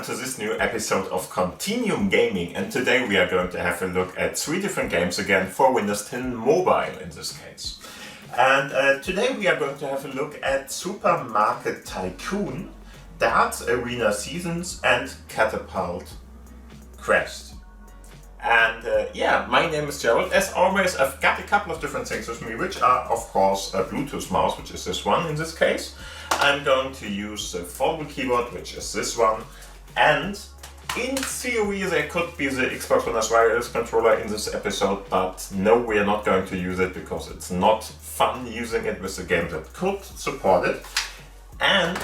welcome to this new episode of Continuum Gaming, and today we are going to have a look at 3 different games again for Windows 10 Mobile in this case. And today we are going to have a look at Supermarket Tycoon, Darts Arena Seasons and Katapult Quest. And my name is Gerald. As always, I've got a couple of different things with me, which are of course a Bluetooth mouse, which is this one in this case. I'm going to use the Foldable keyboard, which is this one, and in theory there could be the Xbox One wireless controller in this episode, but no, we are not going to use it because it's not fun using it with a game that could support it. And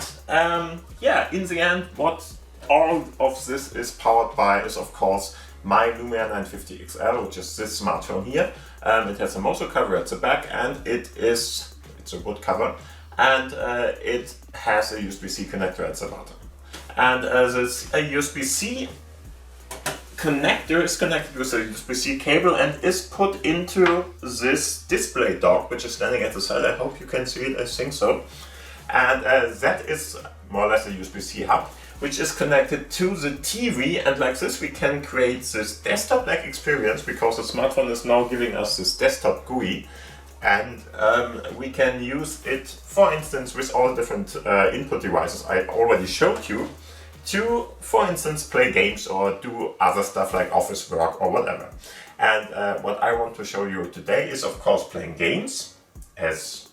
in the end, what all of this is powered by is of course my Lumia 950 XL, which is this smartphone here. It has a Mozo cover at the back, and it's a wood cover. And it has a USB-C connector at the bottom. And this USB-C connector is connected with a USB-C cable and is put into this display dock, which is standing at the side. I hope you can see it, I think so. And that is more or less a USB-C hub, which is connected to the TV, and like this we can create this desktop-like experience because the smartphone is now giving us this desktop GUI. And we can use it, for instance, with all different input devices I already showed you to, for instance, play games or do other stuff like office work or whatever. And what I want to show you today is, of course, playing games, as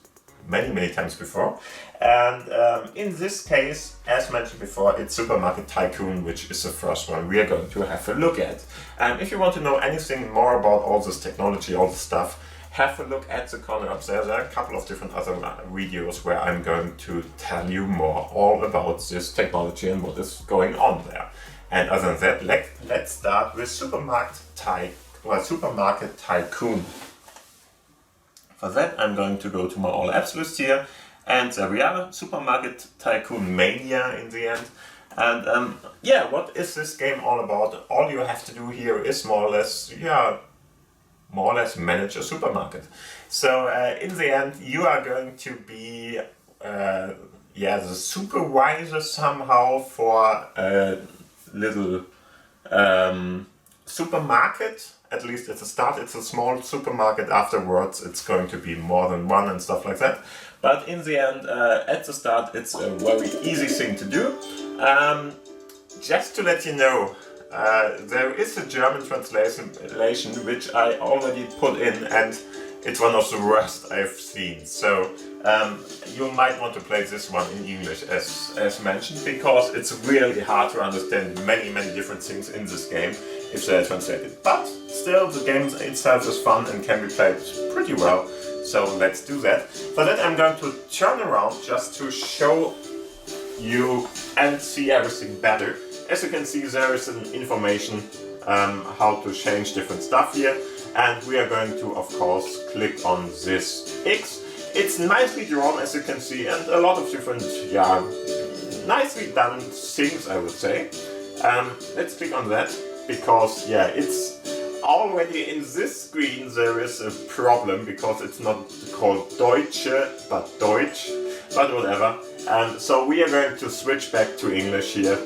many times before. And in this case, as mentioned before, it's Supermarket Tycoon, which is the first one we are going to have a look at. And if you want to know anything more about all this technology, all this stuff, have a look at the corner up there. There are a couple of different other videos where I'm going to tell you more all about this technology and what is going on there. And other than that, let's start with Supermarket Tycoon. For that, I'm going to go to my all apps list here, and there we are, Supermarket Tycoon Mania in the end. And what is this game all about? All you have to do here is more or less manage a supermarket. So in the end, you are going to be the supervisor somehow for a little supermarket. At least at the start it's a small supermarket, afterwards it's going to be more than one and stuff like that. But in the end, at the start it's a very easy thing to do. Just to let you know, there is a German translation which I already put in, and it's one of the worst I've seen. So you might want to play this one in English as mentioned, because it's really hard to understand many different things in this game if they're translated. But still, the game itself is fun and can be played pretty well. So let's do that. For that, I'm going to turn around just to show you and see everything better. As you can see, there is an information how to change different stuff here, and we are going to, of course, click on this X. It's nicely drawn, as you can see, and a lot of different, nicely done things, I would say. Let's click on that, because, it's already in this screen there is a problem, because it's not called Deutsche, but Deutsch, but whatever. And so we are going to switch back to English here.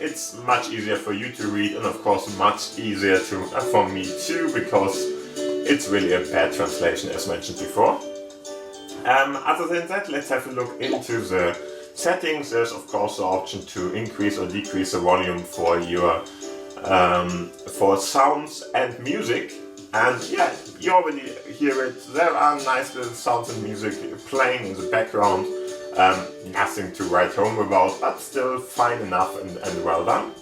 It's much easier for you to read, and of course much easier for me too, because it's really a bad translation as mentioned before. Other than that, let's have a look into the settings. There's of course the option to increase or decrease the volume for your for sounds and music. And you already hear it. There are nice little sounds and music playing in the background. Nothing to write home about, but still fine enough and well done.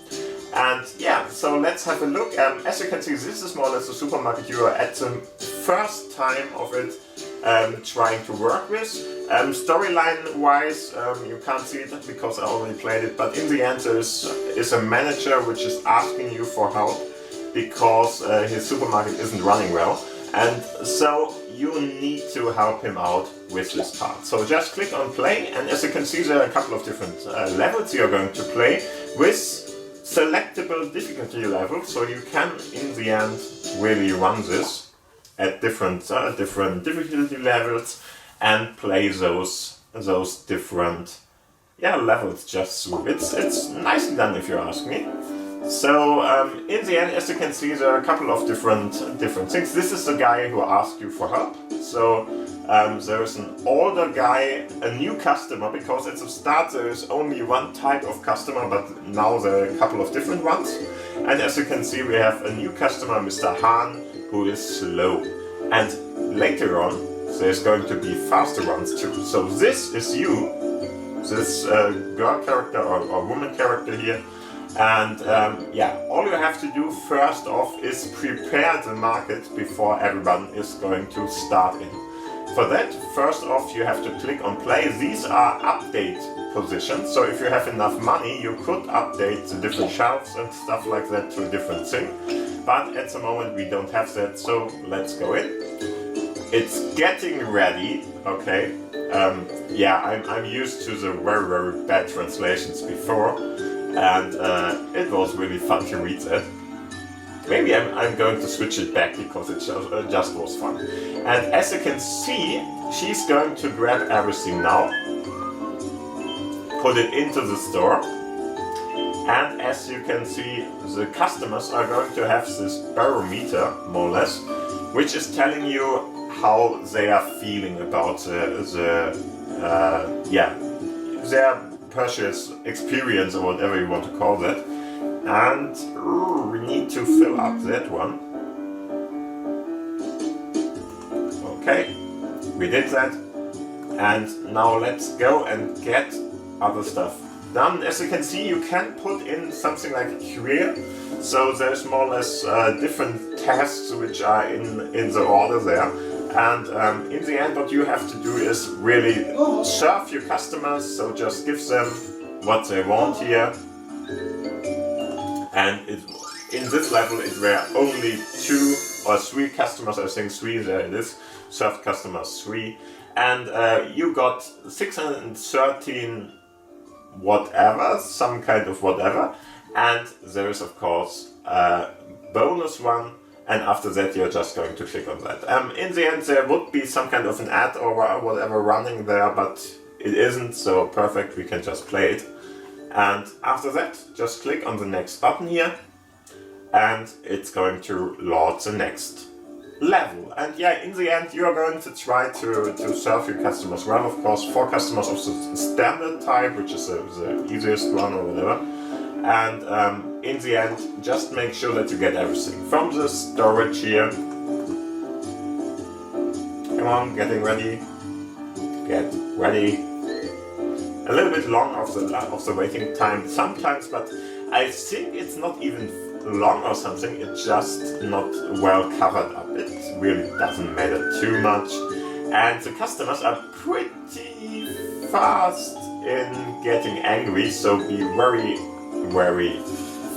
And so let's have a look. As you can see, this is more or less a supermarket you are at the first time of it trying to work with. Storyline wise, you can't see it because I already played it, but in the end there is a manager which is asking you for help because his supermarket isn't running well. And so you need to help him out with this part. So just click on play, and as you can see, there are a couple of different levels you're going to play with selectable difficulty levels. So you can, in the end, really run this at different difficulty levels and play those different yeah, levels just through. It's nicely done if you ask me. So in the end, as you can see, there are a couple of different things. This is the guy who asked you for help. So there is an older guy, a new customer, because at the start there is only one type of customer, but now there are a couple of different ones. And as you can see, we have a new customer, Mr. Han, who is slow. And later on, there's going to be faster ones too. So this is you, this girl character or woman character here. And yeah, all you have to do first off is prepare the market before everyone is going to start in. For that, first off, you have to click on play. These are update positions, so if you have enough money, you could update the different shelves and stuff like that to a different thing. But at the moment we don't have that, so let's go in. It's getting ready, okay. Yeah, I'm used to the very bad translations before. And it was really fun to read that. Maybe I'm going to switch it back because it just was fun. And as you can see, she's going to grab everything now, put it into the store. And as you can see, the customers are going to have this barometer, more or less, which is telling you how they are feeling about their purchase experience or whatever you want to call that. And we need to fill up that one. Okay, we did that. And now let's go and get other stuff done. As you can see, you can put in something like here. So there's more or less different tasks which are in the order there. And in the end, what you have to do is really serve your customers, so just give them what they want here. And in this level, it were only 2 or 3 customers, I think 3, there it is, served customers 3. And you got 613 whatever, some kind of whatever. And there is, of course, a bonus one. And after that, you're just going to click on that. In the end, there would be some kind of an ad or whatever running there, but it isn't, so perfect, we can just play it. And after that, just click on the next button here, and it's going to load the next level. And yeah, in the end, you're going to try to serve your customers well, of course, 4 customers of the standard type, which is the easiest one or whatever. And in the end, just make sure that you get everything from the storage here. Come on, getting ready. Get ready. A little bit long of the waiting time sometimes, but I think it's not even long or something. It's just not well covered up. It really doesn't matter too much. And the customers are pretty fast in getting angry, so be very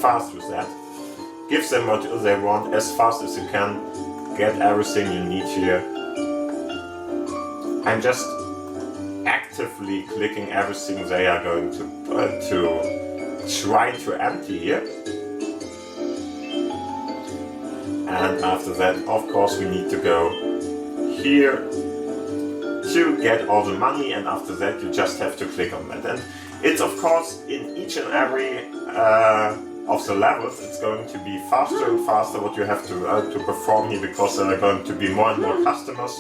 fast with that. Give them what they want as fast as you can. Get everything you need here. I'm just actively clicking everything they are going to try to empty here. And after that, of course, we need to go here to get all the money, and after that you just have to click on that. And it's of course in each and every of the levels, it's going to be faster and faster what you have to perform here, because there are going to be more and more customers.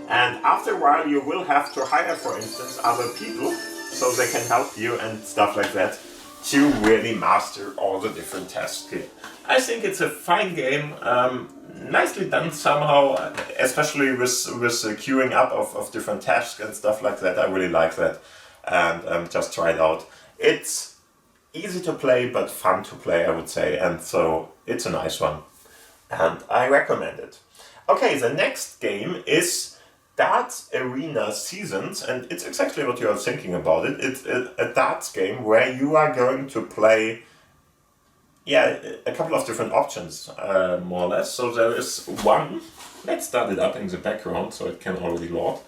And after a while you will have to hire, for instance, other people so they can help you and stuff like that to really master all the different tasks here. I think it's a fine game, nicely done somehow, especially with the queuing up of different tasks and stuff like that. I really like that, and just try it out. It's easy to play but fun to play, I would say, and so it's a nice one and I recommend it. Okay, the next game is Darts Arena Seasons, and it's exactly what you are thinking about it. It's a darts game where you are going to play a couple of different options, more or less. So there is one, let's start it up in the background so it can already load.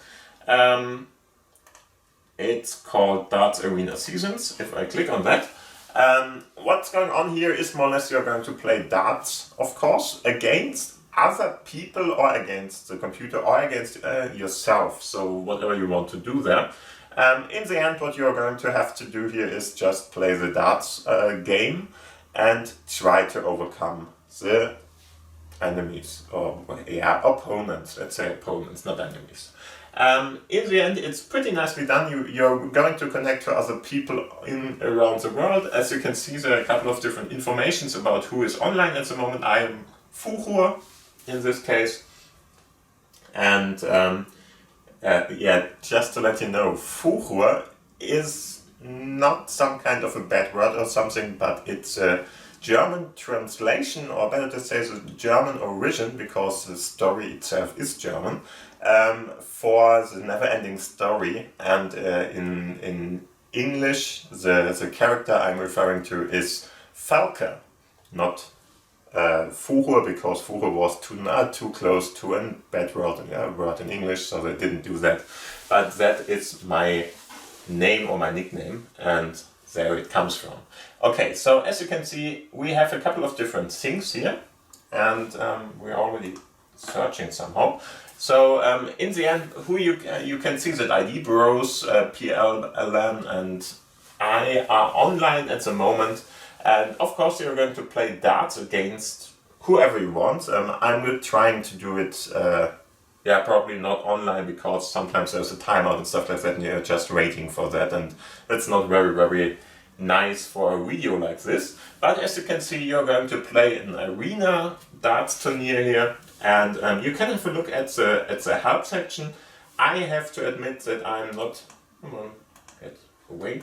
It's called Darts Arena Seasons. If I click on that, what's going on here is more or less you're going to play darts, of course, against other people or against the computer or against yourself, so whatever you want to do there. In the end, what you're going to have to do here is just play the darts game and try to overcome the enemies, or yeah, opponents, let's say opponents, not enemies. In the end, it's pretty nicely done. You're going to connect to other people around the world. As you can see, there are a couple of different informations about who is online at the moment. I am Fuhur in this case. And yeah, just to let you know, Fuhur is not some kind of a bad word or something, but it's a German translation, or better to say the German origin, because the story itself is German, for the never-ending story. And in English, the character I'm referring to is Falke, not Fuhur, because Fuhur was too close to a bad word in English, so they didn't do that. But that is my name or my nickname, and there it comes from. Okay, so as you can see, we have a couple of different things here, and we're already searching somehow. So in the end, who you can see that ID Bros, PLLN and I are online at the moment, and of course you're going to play darts against whoever you want. I'm trying to do it, yeah, probably not online, because sometimes there's a timeout and stuff like that, and you're just waiting for that, and that's not very nice for a video like this. But as you can see, you're going to play an arena darts tourney here, and you can have a look at the help section. I have to admit that I'm not, come on, get away.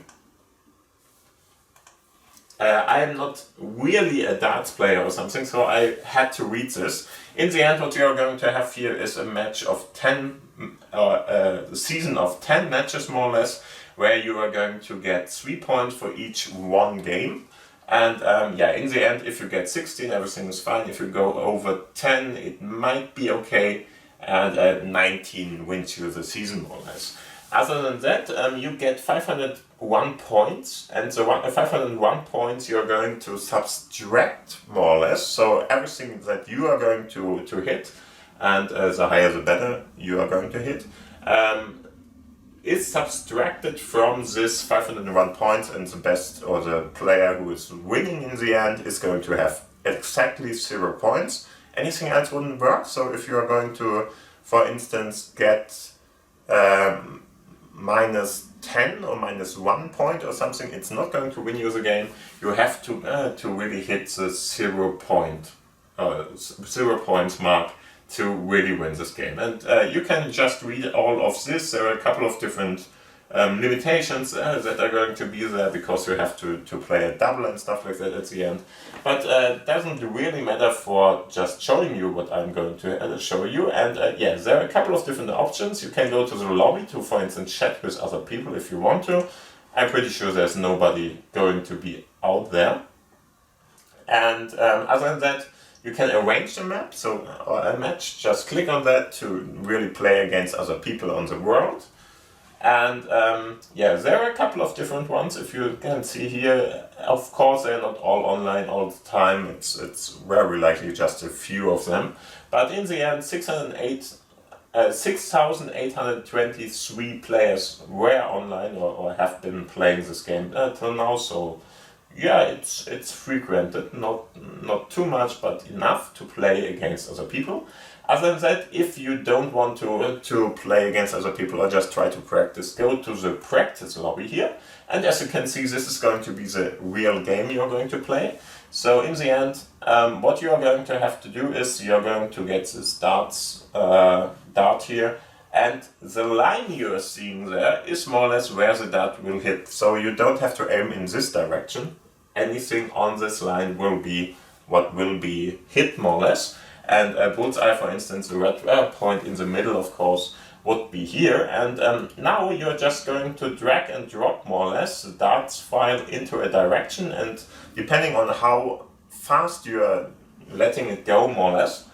I'm not really a darts player or something, so I had to read this. In the end, what you're going to have here is a match of 10, a season of 10 matches more or less, where you are going to get 3 points for each one game. And yeah, in the end, if you get 16, everything is fine. If you go over 10, it might be okay, and 19 wins you the season more or less. Other than that, you get 501 points, and the 501 points you're going to subtract more or less. So everything that you are going to hit, and the higher the better you are going to hit, is subtracted from this 501 points, and the best, or the player who is winning in the end, is going to have exactly 0 points. Anything else wouldn't work. So if you are going to, for instance, get minus 10 or minus 1 point or something, it's not going to win you the game. You have to really hit the 0 points mark to really win this game. And you can just read all of this. There are a couple of different limitations that are going to be there, because you have to play a double and stuff like that at the end. But doesn't really matter for just showing you what I'm going to show you. And yeah, there are a couple of different options. You can go to the lobby to, for instance, chat with other people if you want to. I'm pretty sure there's nobody going to be out there. And other than that, you can arrange a map, so or a match. Just click on that to really play against other people on the world. And yeah, there are a couple of different ones. If you can see here, of course they're not all online all the time. It's very likely just a few of them. But in the end, 6,823 players were online or have been playing this game till now. So yeah, it's frequented, not too much, but enough to play against other people. Other than that, if you don't want to play against other people or just try to practice, go to the practice lobby here. And as you can see, this is going to be the real game you're going to play. So in the end, what you are going to have to do is you're going to get this dart here. And the line you're seeing there is more or less where the dart will hit. So you don't have to aim in this direction. Anything on this line will be what will be hit more or less. And a bullseye, for instance, the red point in the middle, of course, would be here. And now you're just going to drag and drop more or less the darts file into a direction. And depending on how fast you are letting it go, more or less,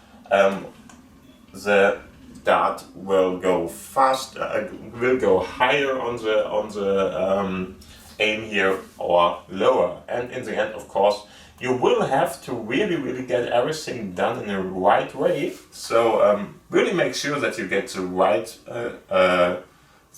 the dart will go will go higher on the aim here or lower. And in the end, of course, you will have to really get everything done in a right way. So really make sure that you get the right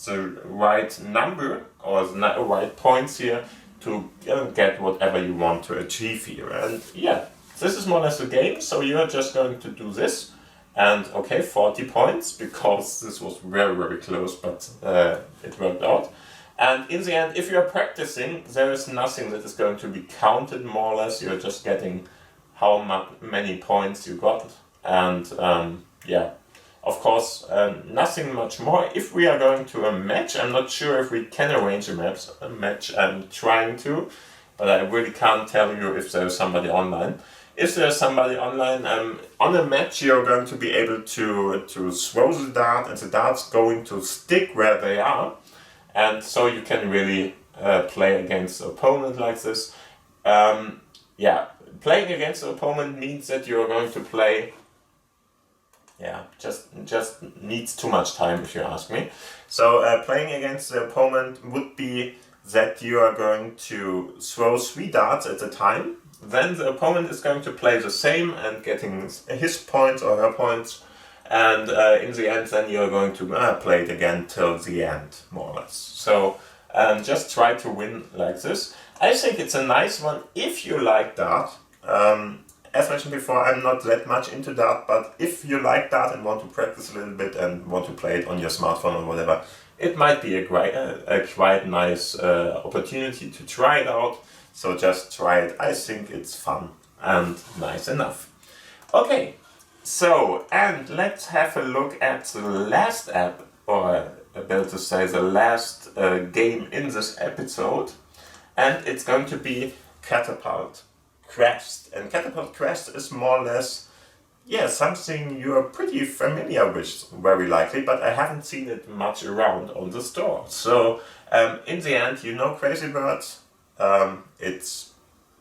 the right number or the right points here to get whatever you want to achieve here. And yeah, this is more or less the game. So you're just going to do this, and okay, 40 points, because this was very, very close, but it worked out. And in the end, if you're practicing, there is nothing that is going to be counted, more or less. You're just getting how many points you got. And yeah, of course, nothing much more. If we are going to a match, I'm not sure if we can arrange a match. I'm trying to, but I really can't tell you if there's somebody online. If there's somebody online, on a match, you're going to be able to throw the dart, and the dart's going to stick where they are. And so you can really play against the opponent like this. Yeah, playing against the opponent means that you're going to play. Yeah, just needs too much time, if you ask me. So playing against the opponent would be that you are going to throw 3 darts at a time. Then the opponent is going to play the same and getting his points or her points. And in the end, then you're going to play it again till the end, more or less. So just try to win like this. I think it's a nice one if you like dart. As mentioned before, I'm not that much into dart, but if you like dart and want to practice a little bit and want to play it on your smartphone or whatever, it might be a quite nice opportunity to try it out. So just try it. I think it's fun and nice enough. Okay, so, and let's have a look at the last app, or better to say the last game in this episode. And it's going to be Katapult Quest. And Katapult Quest is more or less, yeah, something you're pretty familiar with, very likely, but I haven't seen it much around on the store. So, in the end, you know Crazy Birds. It's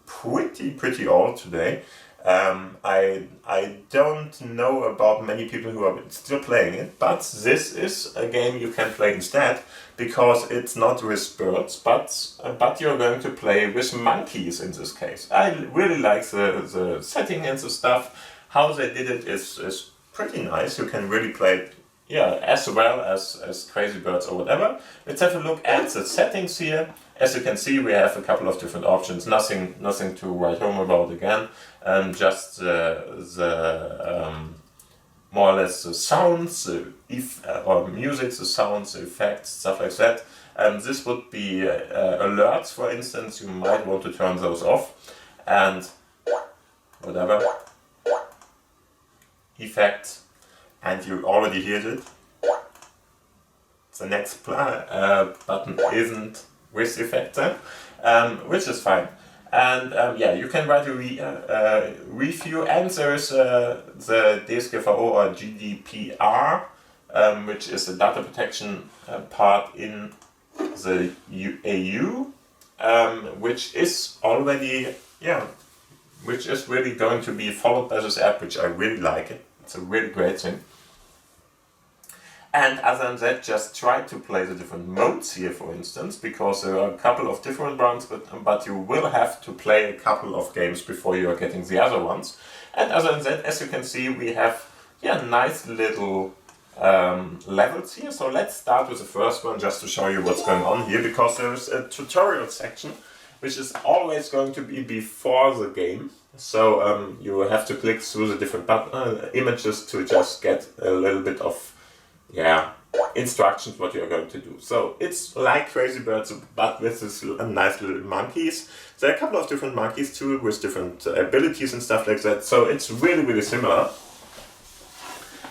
pretty old today. I don't know about many people who are still playing it, but this is a game you can play instead, because it's not with birds, but you're going to play with monkeys in this case. I really like the setting and the stuff. How they did it is pretty nice. You can really play it, yeah, as well as Crazy Birds or whatever. Let's have a look at the settings here. As you can see, we have a couple of different options. Nothing to write home about again. Just more or less the sounds, or music, the sounds, the effects, stuff like that. This would be alerts, for instance. You might want to turn those off, and whatever effects. And you already heard it. The next button isn't with effect then, which is fine. And yeah, you can write a review, and there's the DSGVO or GDPR, which is the data protection part in the EU, which is already, yeah, which is really going to be followed by this app, which I really like it. It's a really great thing. And other than that, just try to play the different modes here, for instance, because there are a couple of different ones, but you will have to play a couple of games before you are getting the other ones. And other than that, as you can see, we have, yeah, nice little levels here. So let's start with the first one, just to show you what's going on here, because there is a tutorial section, which is always going to be before the game. So you have to click through the different images to just get a little bit of, yeah, instructions what you're going to do. So it's like Crazy Birds, but with this nice little monkeys. There are a couple of different monkeys too, with different abilities and stuff like that. So it's really similar.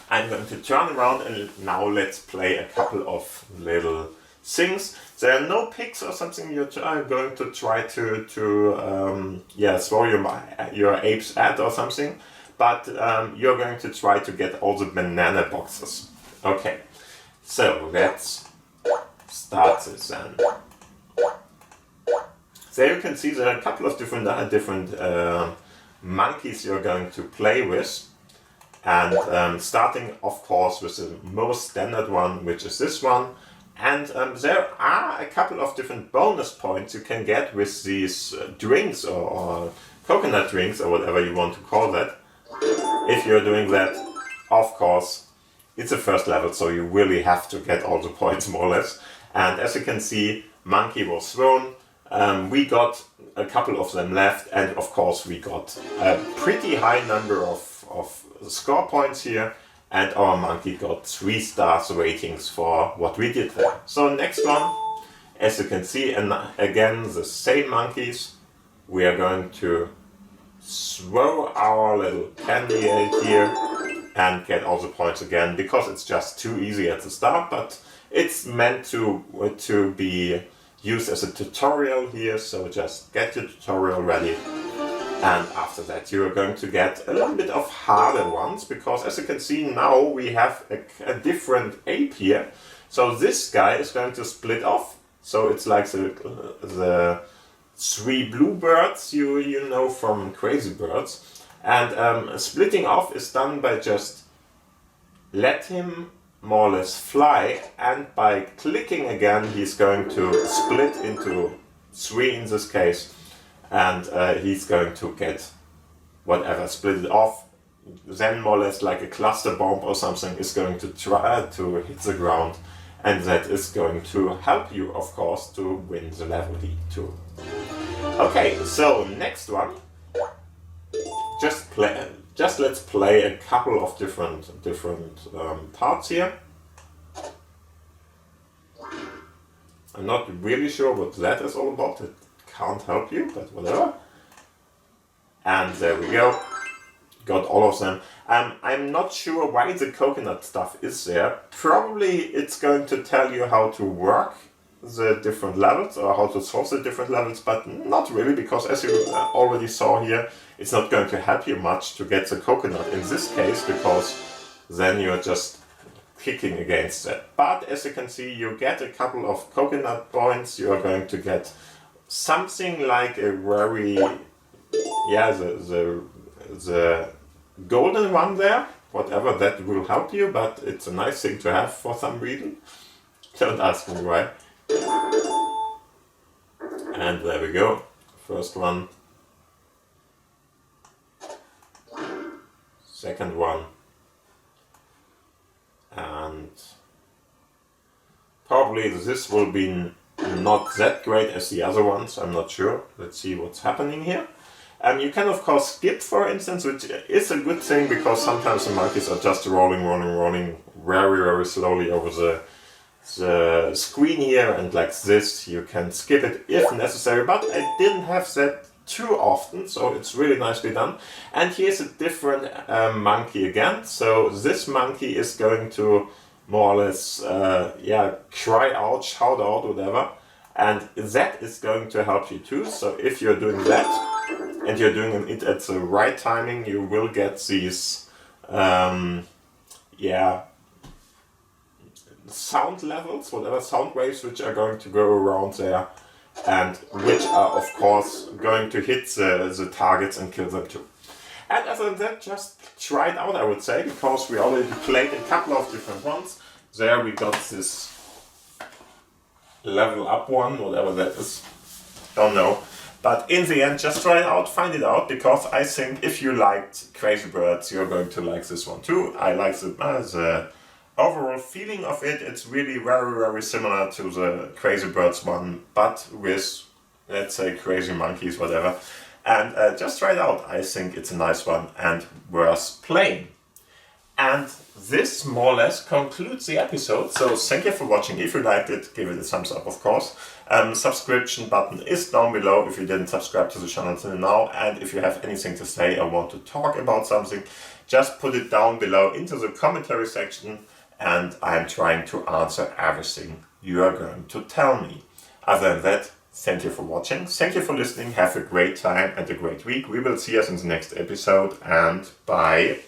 I'm going to turn around, and now let's play a couple of little things. There are no pigs or something you're going to try to yeah, throw your apes at or something, but you're going to try to get all the banana boxes. Okay, so let's start this then. There you can see there are a couple of different monkeys you're going to play with, and starting of course with the most standard one, which is this one. And there are a couple of different bonus points you can get with these drinks or coconut drinks or whatever you want to call that. If you're doing that, of course, it's a first level, so you really have to get all the points more or less. And as you can see, monkey was thrown. We got a couple of them left, and of course we got a pretty high number of score points here, and our monkey got 3 stars ratings for what we did there. So next one, as you can see, and again the same monkeys, we are going to throw our little candy out here and get all the points again, because it's just too easy at the start, but it's meant to be used as a tutorial here, so just get your tutorial ready. And after that you are going to get a little bit of harder ones, because as you can see now we have a different ape here. So this guy is going to split off, so it's like the 3 bluebirds you know from Crazy Birds. And splitting off is done by just let him more or less fly, and by clicking again he's going to split into 3 in this case, and he's going to get whatever split it off. Then more or less like a cluster bomb or something is going to try to hit the ground, and that is going to help you of course to win the level too. Okay, so next one, just let's play a couple of different parts here. I'm not really sure what that is all about. It can't help you, but whatever. And there we go. Got all of them. I'm not sure why the coconut stuff is there. Probably it's going to tell you how to work the different levels or how to solve the different levels, but not really, because as you already saw here, it's not going to help you much to get the coconut in this case, because then you're just kicking against it. But as you can see, you get a couple of coconut points. You are going to get something like a very, the golden one there, whatever, that will help you, but it's a nice thing to have for some reason. Don't ask me why. And there we go, first one, second one, and probably this will be not that great as the other ones, I'm not sure. Let's see what's happening here. You can of course skip, for instance, which is a good thing, because sometimes the monkeys are just rolling very slowly over the screen here, and like this you can skip it if necessary, but I didn't have that too often, so it's really nicely done. And here's a different monkey again. So this monkey is going to more or less cry out, shout out, whatever, and that is going to help you too. So if you're doing that and you're doing it at the right timing, you will get these sound levels, whatever sound waves, which are going to go around there, and which are of course going to hit the targets and kill them too. And other than that, just try it out, I would say, because we already played a couple of different ones. There we got this level up one, whatever that is, don't know. But in the end, just try it out, find it out, because I think if you liked Crazy Birds, you're going to like this one too. I like the overall feeling of it. It's really very similar to the Crazy Birds one, but with, let's say, crazy monkeys, whatever. And just try it out. I think it's a nice one and worth playing. And this more or less concludes the episode. So thank you for watching. If you liked it, give it a thumbs up, of course. Subscription button is down below if you didn't subscribe to the channel till now. And if you have anything to say or want to talk about something, just put it down below into the commentary section, and I'm trying to answer everything you are going to tell me. Other than that, thank you for watching, thank you for listening, have a great time and a great week. We will see us in the next episode, and bye.